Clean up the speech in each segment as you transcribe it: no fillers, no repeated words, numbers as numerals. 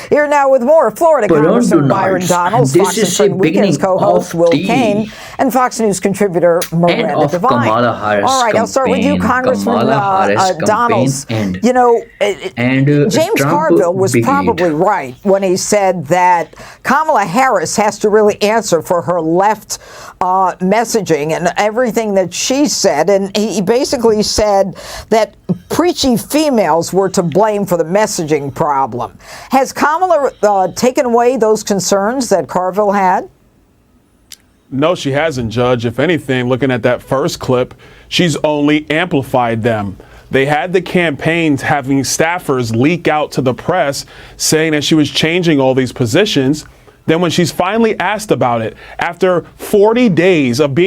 Here now with more, Florida Congressman Byron Donalds. Donalds, This Fox is and the Friend Weekends beginning co-host of Will the Cain, and Fox News contributor end Miranda of Devine. Kamala Harris All right, I'll start with you, campaign. Congressman Kamala Harris campaign Donalds. end. You know, And James Trump Carville was beat. probably right when he said that Kamala Harris has to really answer for her left messaging and everything that she said. And he basically said that preachy females were to blame for the messaging problem. Has Kamala taken away those concerns that Carville had? No, she hasn't, Judge. If anything, looking at that first clip, she's only amplified them. They had the campaigns having staffers leak out to the press saying that she was changing all these positions. Then when she's finally asked about it, after 40 days of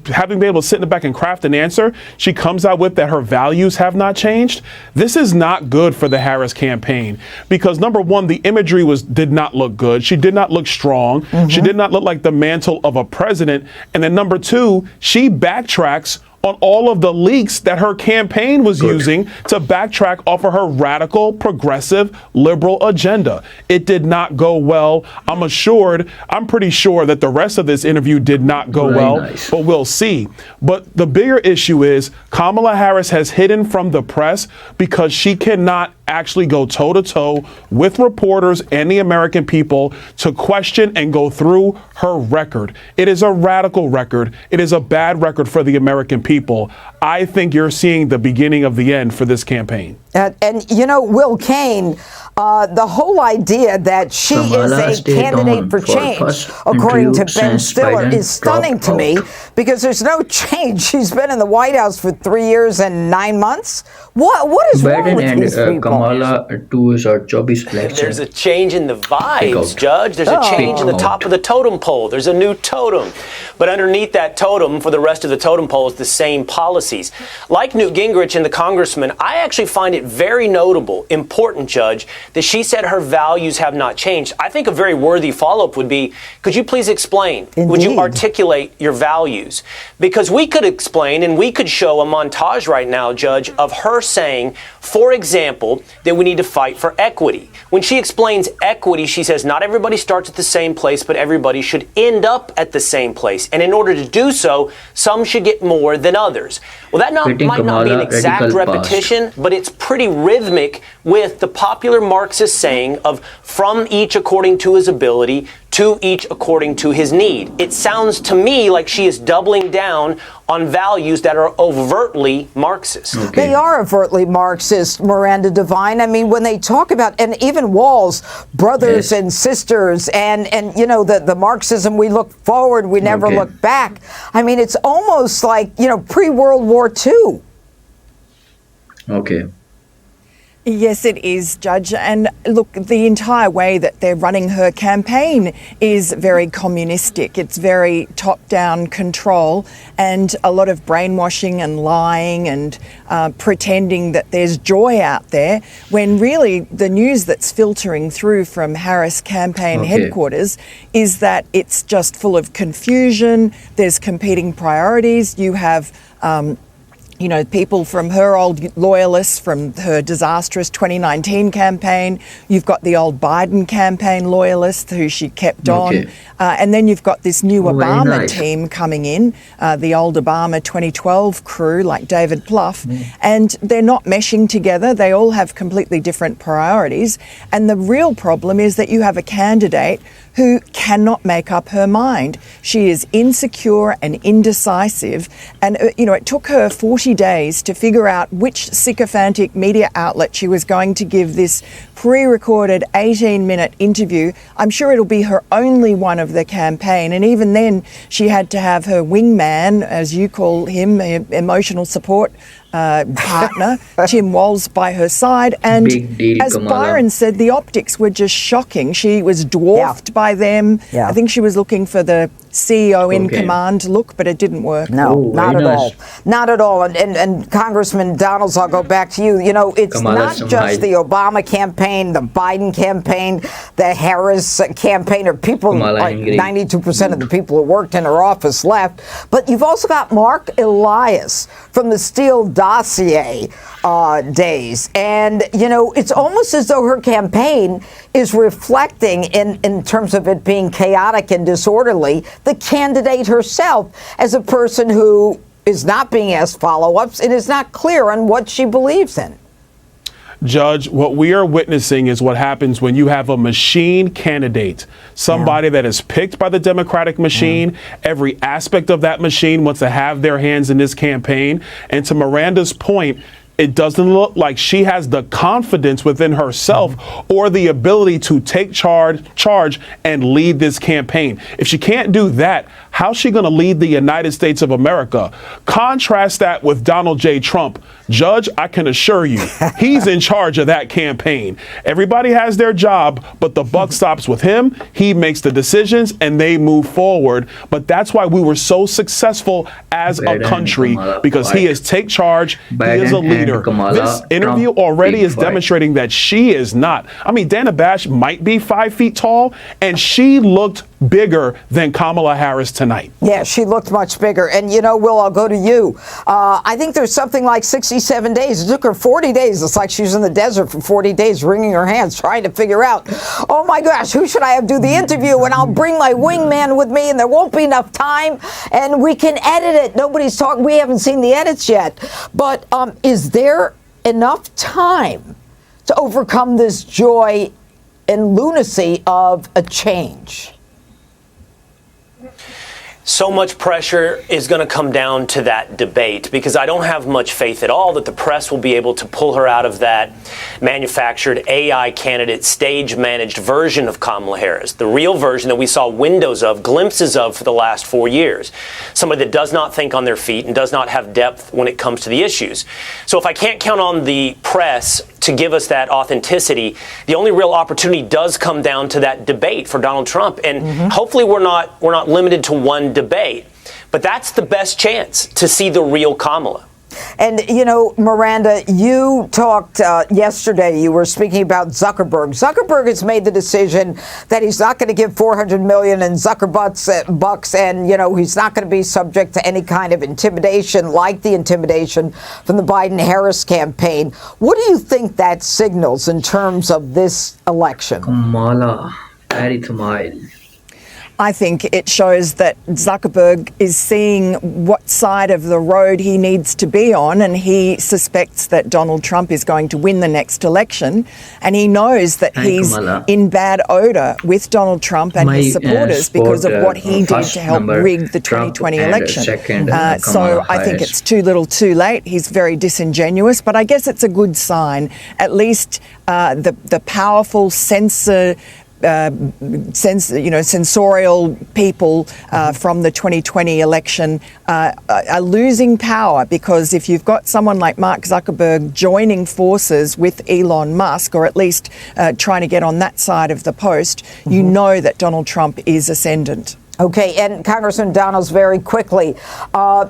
having been able to sit in the back and craft an answer, she comes out with that her values have not changed. This is not good for the Harris campaign because, number one, the imagery did not look good. She did not look strong. Mm-hmm. She did not look like the mantle of a president. And then number two, she backtracks on all of the leaks that her campaign was using to backtrack off of her radical, progressive, liberal agenda. It did not go well. I'm pretty sure that the rest of this interview did not go well, but we'll see. But the bigger issue is Kamala Harris has hidden from the press because she cannot actually go toe-to-toe with reporters and the American people to question and go through her record. It is a radical record. It is a bad record for the American people. I think you're seeing the beginning of the end for this campaign. And you know, Will Cain, the whole idea that she Kamala is a candidate for change, according to Ben Stiller, is stunning to me because there's no change. She's been in the White House for 3 years and 9 months. What is wrong with these people? Kamala to his job is election. There's a change in the vibes, Judge. There's a change in the top of the totem pole. There's a new totem. But underneath that totem, for the rest of the totem pole, is the same policies. Like Newt Gingrich and the congressman, I actually find it very notable, important, Judge, that she said her values have not changed. I think a very worthy follow-up would be, could you please explain? Indeed. Would you articulate your values? Because we could explain and we could show a montage right now, Judge, of her saying, for example, that we need to fight for equity. When she explains equity, she says not everybody starts at the same place, but everybody should end up at the same place. And in order to do so, some should get more than others. Well, that might not be an exact repetition, but it's pretty rhythmic with the popular Marxist saying of from each according to his ability, to each according to his need. It sounds to me like she is doubling down on values that are overtly Marxist. They are overtly Marxist, Miranda Devine. I mean, when they talk about, and even Wall's brothers and sisters, and you know, the Marxism, we look forward, we never look back. I mean, it's almost like, you know, pre-World War II. Okay. Yes, it is, Judge. And look, the entire way that they're running her campaign is very communistic. It's very top-down control and a lot of brainwashing and lying and pretending that there's joy out there, when really the news that's filtering through from Harris campaign headquarters is that it's just full of confusion. There's competing priorities. You have you know, people from her old loyalists from her disastrous 2019 campaign. You've got the old Biden campaign loyalists who she kept on. And then you've got this new Obama team coming in, the old Obama 2012 crew like David Plouffe. And they're not meshing together. They all have completely different priorities. And the real problem is that you have a candidate who cannot make up her mind. She is insecure and indecisive. And, you know, it took her 40 days to figure out which sycophantic media outlet she was going to give this pre-recorded 18-minute interview. I'm sure it'll be her only one of the campaign. And even then, she had to have her wingman, as you call him, emotional support partner, Tim Walz, by her side. And as Byron said, the optics were just shocking. She was dwarfed by them. I think she was looking for the CEO in command look, but it didn't work. No, not at all. Not at all. And Congressman Donalds, I'll go back to you. You know, it's not just the Obama campaign, the Biden campaign. the Harris campaign, or people, Kamala like Harris. 92% of the people who worked in her office left. But you've also got Mark Elias from the Steele dossier days. And, you know, it's almost as though her campaign is reflecting, in terms of it being chaotic and disorderly, the candidate herself as a person who is not being asked follow-ups and is not clear on what she believes in. Judge, what we are witnessing is what happens when you have a machine candidate, somebody that is picked by the Democratic machine. Every aspect of that machine wants to have their hands in this campaign. And to Miranda's point, it doesn't look like she has the confidence within herself or the ability to take charge and lead this campaign. If she can't do that, how's she going to lead the United States of America? Contrast that with Donald J. Trump. Judge, I can assure you, he's in charge of that campaign. Everybody has their job, but the buck stops with him. He makes the decisions and they move forward. But that's why we were so successful as a country, because he is take charge. He is a leader. This interview already is demonstrating that she is not. I mean, Dana Bash might be 5 feet tall, and she looked bigger than Kamala Harris tonight. Yeah, she looked much bigger. And, you know, Will, I'll go to you. I think there's something like 67 days. It took her 40 days. It's like she was in the desert for 40 days, wringing her hands, trying to figure out, oh, my gosh, who should I have do the interview? And I'll bring my wingman with me, and there won't be enough time, and we can edit it. Nobody's talking. We haven't seen the edits yet. But is there enough time to overcome this joy and lunacy of a change? So much pressure is going to come down to that debate, because I don't have much faith at all that the press will be able to pull her out of that manufactured AI candidate, stage managed version of Kamala Harris, the real version that we saw windows of, glimpses of for the last 4 years. Somebody that does not think on their feet and does not have depth when it comes to the issues. So if I can't count on the press to give us that authenticity, the only real opportunity does come down to that debate for Donald Trump. And hopefully we're not limited to one debate, but that's the best chance to see the real Kamala. And, you know, Miranda, you talked yesterday, you were speaking about Zuckerberg. Zuckerberg has made the decision that he's not going to give $400 million in bucks, and, you know, he's not going to be subject to any kind of intimidation like the intimidation from the Biden-Harris campaign. What do you think that signals in terms of this election? Kamala, very smile. I think it shows that Zuckerberg is seeing what side of the road he needs to be on, and he suspects that Donald Trump is going to win the next election, and he knows that he's Kamala. in bad odor with Donald Trump and his supporters because of what he did to help rig the 2020 election. So I think it's too little too late. He's very disingenuous, but I guess it's a good sign. At least the powerful sensorial people from the 2020 election are losing power, because if you've got someone like Mark Zuckerberg joining forces with Elon Musk, or at least trying to get on that side of the post, you know that Donald Trump is ascendant. Okay, and Congressman Donalds, very quickly,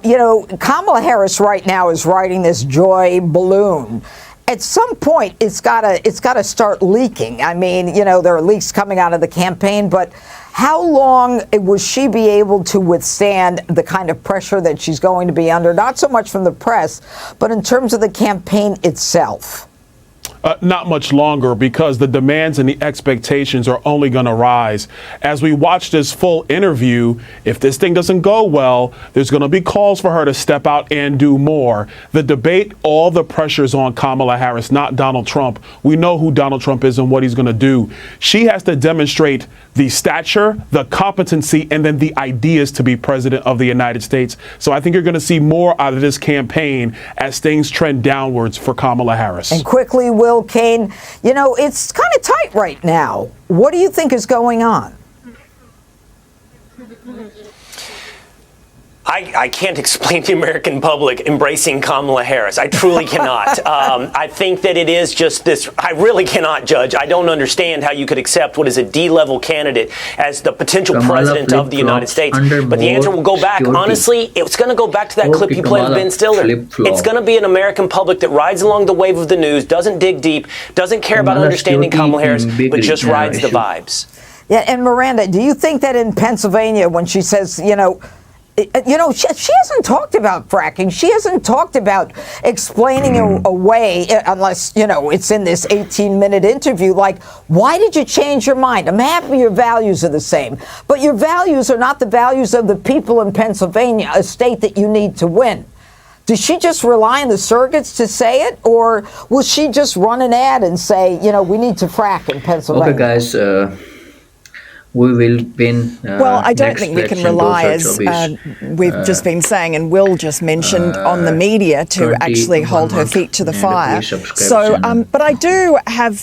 you know, Kamala Harris right now is riding this joy balloon. At some point, it's gotta start leaking. I mean, you know, there are leaks coming out of the campaign, but how long will she be able to withstand the kind of pressure that she's going to be under, not so much from the press, but in terms of the campaign itself? Not much longer, because the demands and the expectations are only going to rise. As we watch this full interview, if this thing doesn't go well, there's going to be calls for her to step out and do more. The debate, all the pressure's on Kamala Harris, not Donald Trump. We know who Donald Trump is and what he's going to do. She has to demonstrate the stature, the competency, and then the ideas to be president of the United States. So I think you're going to see more out of this campaign as things trend downwards for Kamala Harris. And quickly, Will Kane, you know, it's kind of tight right now. What do you think is going on? I can't explain to the American public embracing Kamala Harris. I truly cannot. I think that it is just this. I really cannot, Judge. I don't understand how you could accept what is a D-level candidate as the potential president of the United States. But the answer will go back. Security. Honestly, it's going to go back to that clip Okay, you played of Kamala Ben Stiller. flip-flop. It's going to be an American public that rides along the wave of the news, doesn't dig deep, doesn't care about Kamala understanding security Kamala Harris, big but just rides the issue. vibes. Yeah, and Miranda, do you think that in Pennsylvania, when she says, she hasn't talked about fracking. She hasn't talked about explaining away, unless, it's in this 18-minute interview, like, why did you change your mind? I'm happy your values are the same, but your values are not the values of the people in Pennsylvania, a state that you need to win. Does she just rely on the surrogates to say it, or will she just run an ad and say, we need to frack in Pennsylvania? Okay, guys. We will win. Well, I don't next think we can election. rely, Those are as obvious. we've just been saying, and Will just mentioned on the media, to actually hold her feet to the 21 fire. please subscribe So, channel. but I do have